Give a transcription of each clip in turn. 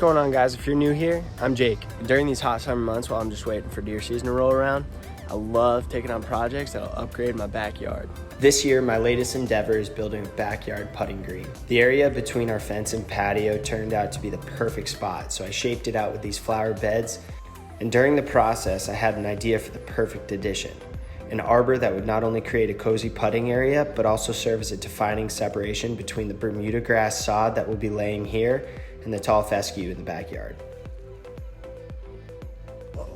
going on, guys? If you're new here, I'm Jake. During these hot summer months while I'm just waiting for deer season to roll around, I love taking on projects that'll upgrade my backyard. This year, my latest endeavor is building a backyard putting green. The area between our fence and patio turned out to be the perfect spot, so I shaped it out with these flower beds, and during the process, I had an idea for the perfect addition. An arbor that would not only create a cozy putting area, but also serve as a defining separation between the Bermuda grass sod that we'll be laying here and the tall fescue in the backyard. All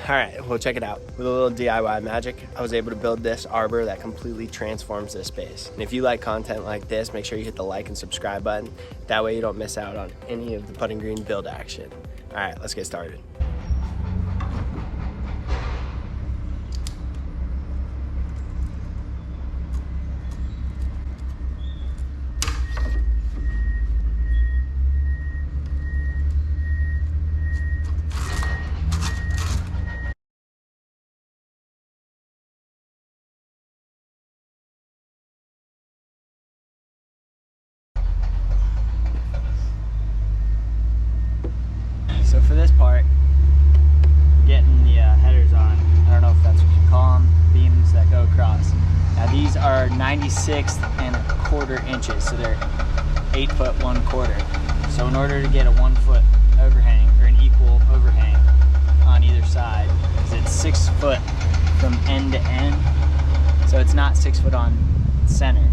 right, well, check it out. With a little DIY magic, I was able to build this arbor that completely transforms this space. And if you like content like this, make sure you hit the like and subscribe button. That way you don't miss out on any of the putting green build action. All right, let's get started. So for this part, we're getting the headers on. I don't know if that's what you call them, beams that go across. Now these are 96¼ inches, so they're 8 foot 1/4. So in order to get a 1 foot overhang, or an equal overhang on either side, because it's 6 foot from end to end, so it's not 6 foot on center.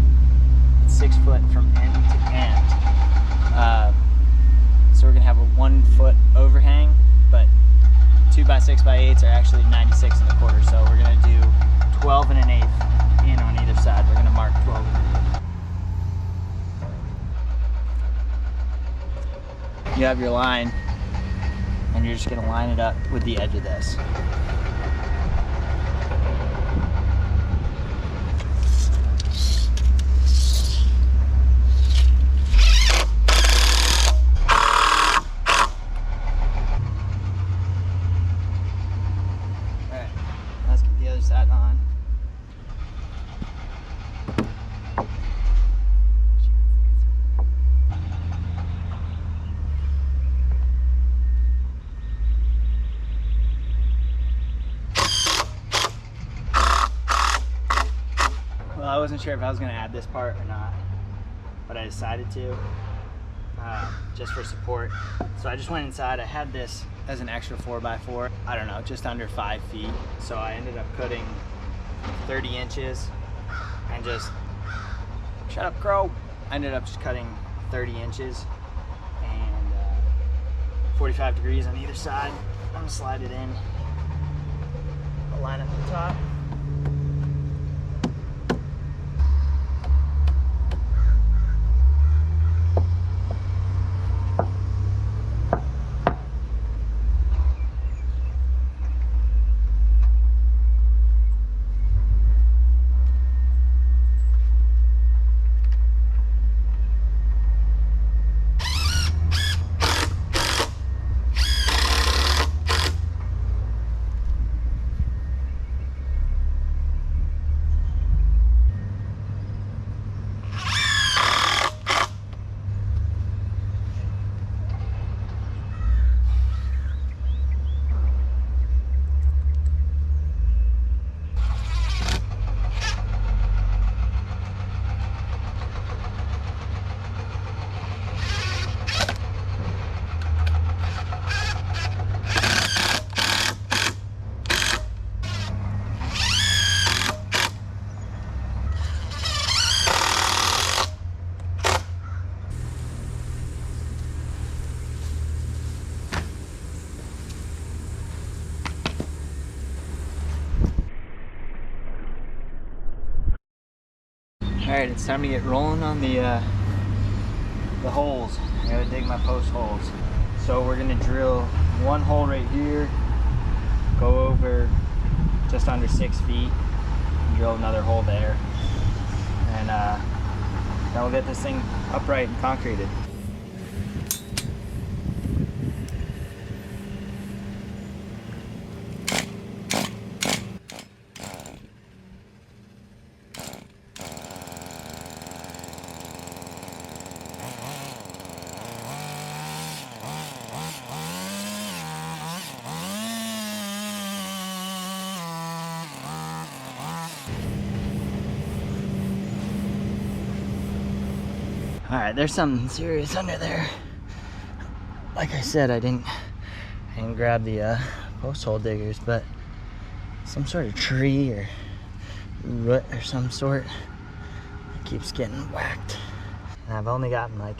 It's 6 foot from end to end. So we're gonna have a 1 foot overhang, but 2x6x8s are actually 96¼ so we're gonna do 12 1/8 in on either side. We're gonna mark 12 1/8. You have your line, and you're just gonna line it up with the edge of this. That on. Well, I wasn't sure if I was going to add this part or not, but I decided to, just for support. So I just went inside. I had this as an extra 4x4, I don't know, just under 5 feet. So I ended up cutting 30 inches and just, shut up, crow. I ended up just cutting 30 inches and 45 degrees on either side. I'm gonna slide it in. I'll line up the top. Alright, it's time to get rolling on the holes. I gotta dig my post holes. So we're gonna drill one hole right here, go over just under 6 feet, and drill another hole there. And then we'll get this thing upright and concreted. All right, there's something serious under there. Like I said, I didn't grab the post hole diggers, but some sort of tree or root or some sort keeps getting whacked. And I've only gotten like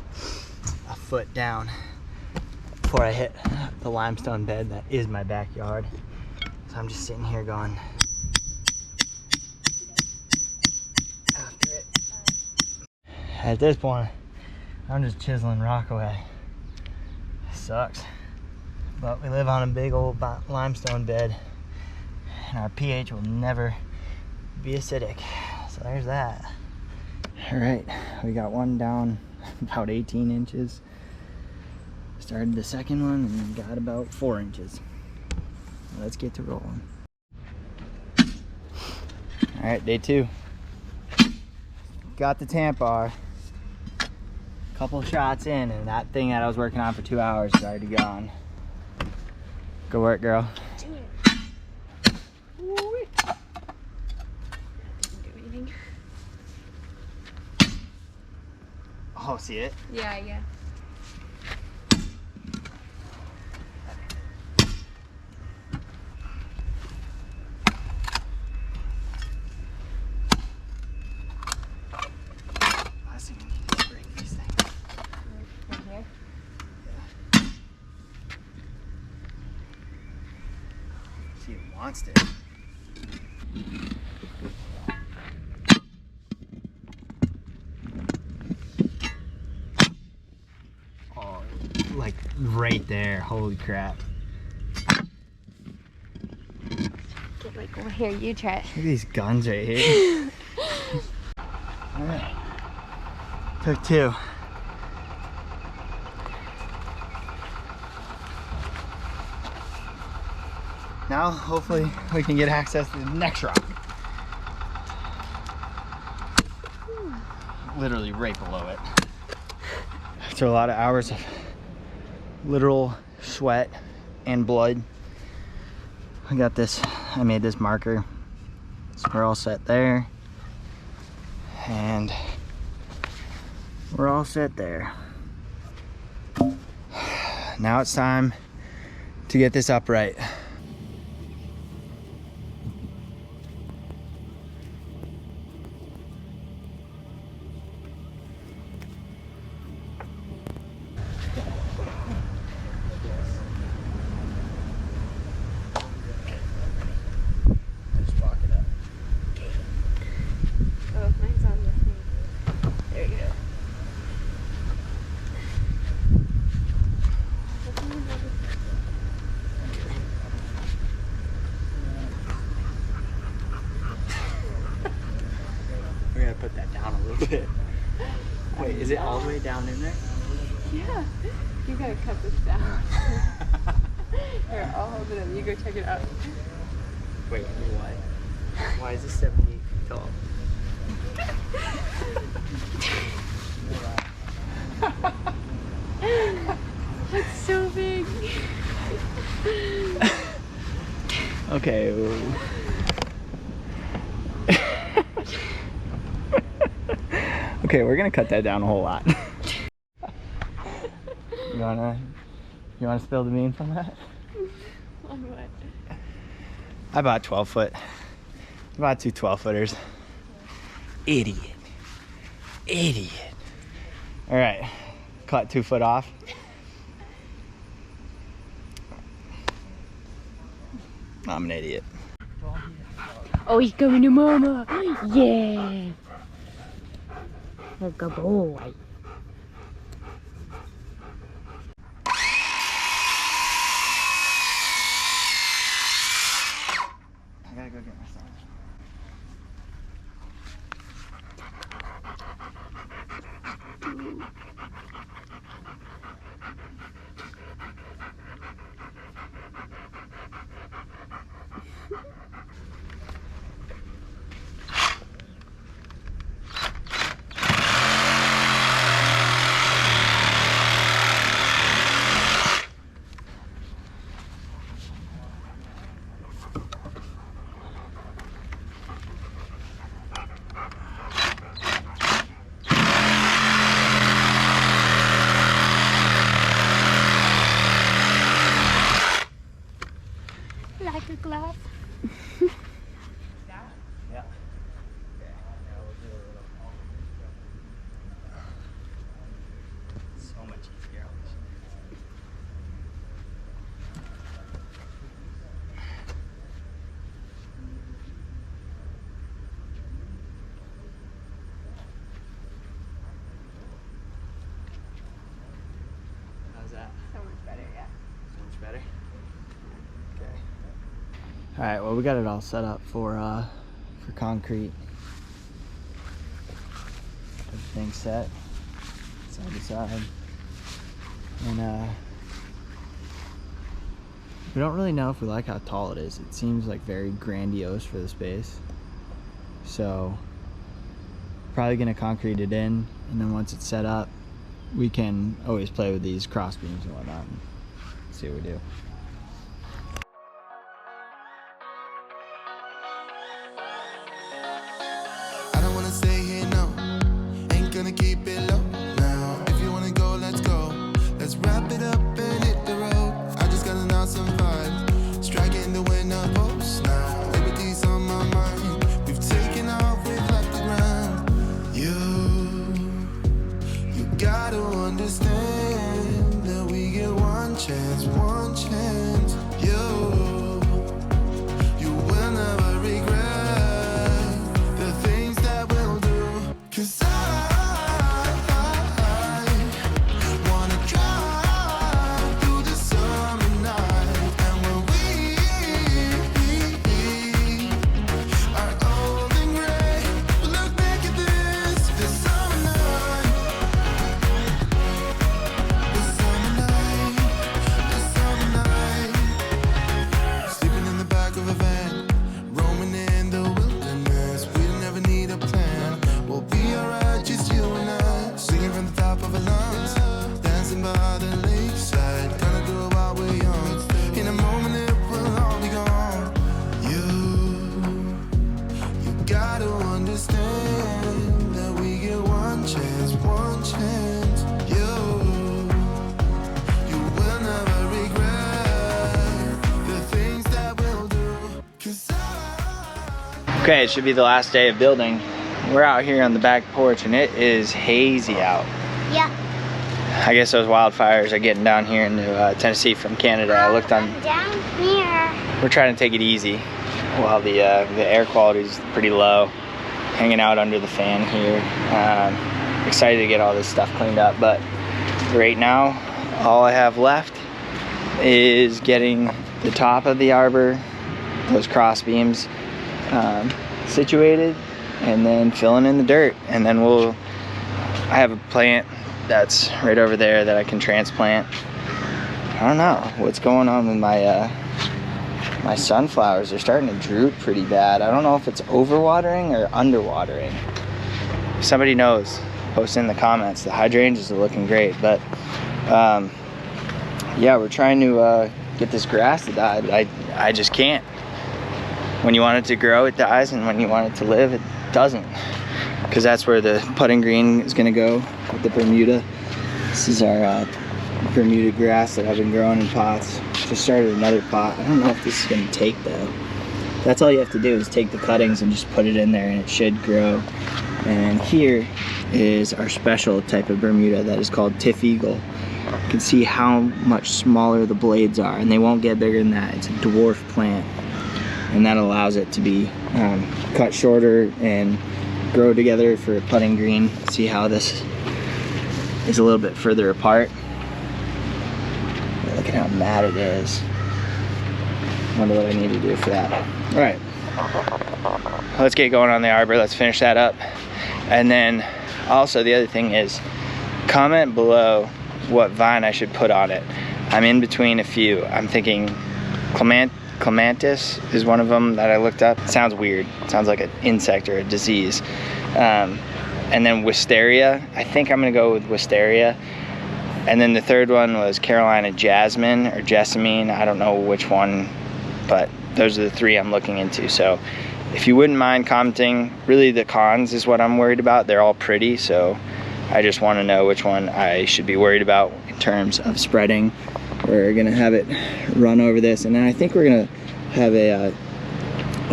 a foot down before I hit the limestone bed that is my backyard. So I'm just sitting here going after it. At this point, I'm just chiseling rock away. It sucks. But we live on a big old limestone bed, and our pH will never be acidic. So there's that. All right, we got one down about 18 inches. Started the second one and got about 4 inches. Let's get to rolling. All right, day 2. Got the tamp bar. Couple shots in, and that thing that I was working on for 2 hours is already gone. Good work, girl. Do it. Woo-wee. That doesn't do anything. Oh, see it? Yeah. Last thing we need is break these things. Right here. She wants to. Oh, like right there. Holy crap. Get like over here, you try it. Look at these guns right here. All right. Took 2. Now, hopefully, we can get access to the next rock. Literally right below it. After a lot of hours of literal sweat and blood, I got this. I made this marker. So we're all set there. And we're all set there. Now it's time to get this upright. Just walk it up. Oh, mine's on the thing. There you go. We're gonna put that down a little bit. Wait, is it all the way down in there? Yeah. You gotta cut this down. Here, I'll hold it up. You go check it out. Wait, what? Why is this 78 feet tall? That's so big. Okay. Okay, we're gonna cut that down a whole lot. You wanna spill the beans on that? On what? I bought 12 foot. I bought 2 12-footers. Idiot. All right, cut 2 foot off. I'm an idiot. Oh, he's coming to mama. Yeah. Good boy. I gotta go get my son. How's that? So much better, yeah. So much better? Okay. All right, well, we got it all set up for concrete. Everything's set, side to side. And we don't really know if we like how tall it is. It seems like very grandiose for the space. So probably gonna concrete it in, and then once it's set up, we can always play with these cross beams and whatnot and see what we do. I don't wanna stay here, no. Ain't gonna keep it low now. If you wanna go, let's go. Let's wrap it up and hit the road. I just got an awesome vibe, striking the winner post now. Liberty's on my mind. We've taken off, we've left the ground. You gotta understand that we get one chance, one chance. You will never regret the things that we'll do. 'Cause I wanna drive through the summer night. And when we are old and gray, we'll look back at this summer night. This summer night, this summer night. Sleeping in the back of a van, roaming in the wilderness. We'll never need a plan. We'll be alright, just you and I. Singing from the top of our lungs, dancing by the lakeside. Gonna do it while we're young. In a moment it will all be gone. You gotta understand that we get one chance, one chance. You will never regret the things that we'll do. 'Cause Okay, it should be the last day of building. We're out here on the back porch and it is hazy out. Yeah. I guess those wildfires are getting down here into Tennessee from Canada. I looked on. Down here. We're trying to take it easy while the air quality is pretty low. Hanging out under the fan here. Excited to get all this stuff cleaned up, but right now all I have left is getting the top of the arbor, those cross beams, situated, and then filling in the dirt. And then I have a plant that's right over there that I can transplant. I don't know what's going on with my my sunflowers. They're starting to droop pretty bad. I don't know if it's overwatering or underwatering. If somebody knows, post in the comments. The hydrangeas are looking great, but yeah, we're trying to get this grass to die, but I just can't. When you want it to grow, it dies, and when you want it to live, it doesn't. Because that's where the putting green is gonna go with the Bermuda. This is our Bermuda grass that I've been growing in pots. Just started another pot. I don't know if this is gonna take though. That's all you have to do is take the cuttings and just put it in there and it should grow. And here is our special type of Bermuda that is called Tiff Eagle. You can see how much smaller the blades are, and they won't get bigger than that. It's a dwarf plant, and that allows it to be cut shorter and grow together for a putting green. See how this is a little bit further apart. Look at how mad it is. Wonder what I need to do for that. All right, let's get going on the arbor. Let's finish that up. And then also the other thing is, comment below what vine I should put on it. I'm in between a few. I'm thinking clematis is one of them that I looked up. It sounds weird. It sounds like an insect or a disease. And then wisteria. I think I'm gonna go with wisteria. And then the third one was Carolina jasmine or jessamine. I don't know which one, but those are the three I'm looking into. So if you wouldn't mind commenting, really the cons is what I'm worried about. They're all pretty, so I just want to know which one I should be worried about in terms of spreading. We're gonna have it run over this, and then I think we're gonna have a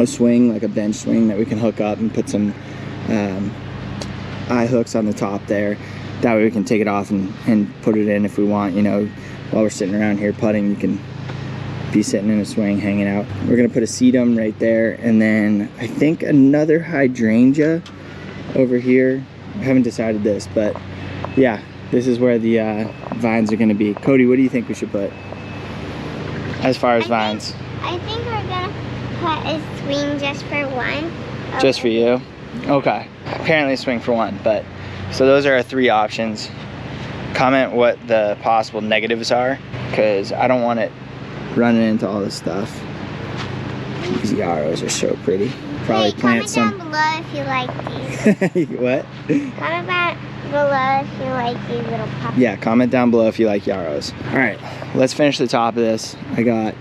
swing, like a bench swing that we can hook up and put some eye hooks on the top there. That way we can take it off and put it in if we want. You know, while we're sitting around here putting, you can be sitting in a swing hanging out. We're gonna put a sedum right there, and then I think another hydrangea over here. I haven't decided this, but yeah, this is where the vines are gonna be. Cody, what do you think we should put as far as vines? I think we're gonna put a swing just for one. Just for you? Okay. Apparently a swing for one, but so those are our 3 options. Comment what the possible negatives are, because I don't want it running into all this stuff. These yarrows are so pretty. Probably plant some. Comment down below if you like these. What? Comment down below if you like these little puppies. Yeah, comment down below if you like yarrows. All right, let's finish the top of this. I got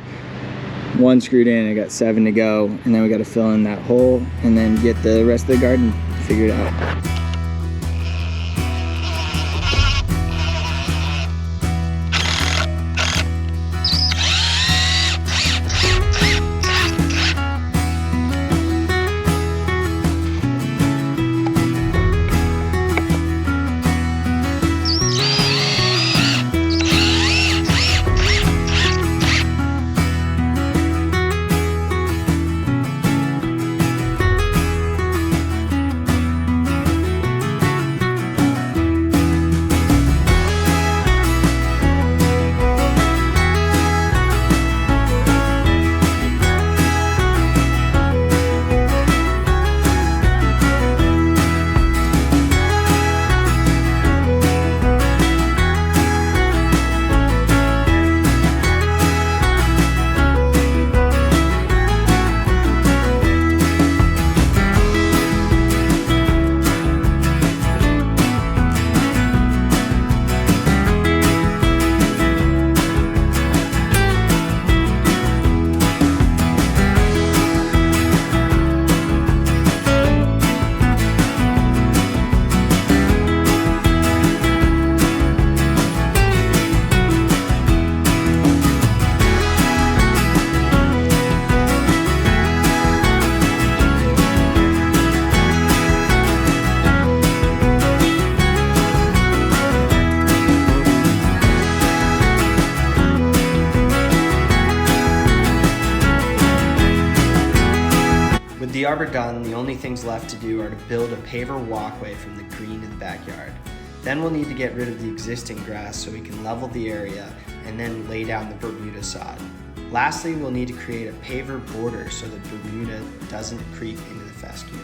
1 screwed in, I got 7 to go, and then we got to fill in that hole and then get the rest of the garden figured out. With the arbor done, the only things left to do are to build a paver walkway from the green to the backyard. Then we'll need to get rid of the existing grass so we can level the area and then lay down the Bermuda sod. Lastly, we'll need to create a paver border so the Bermuda doesn't creep into the fescue.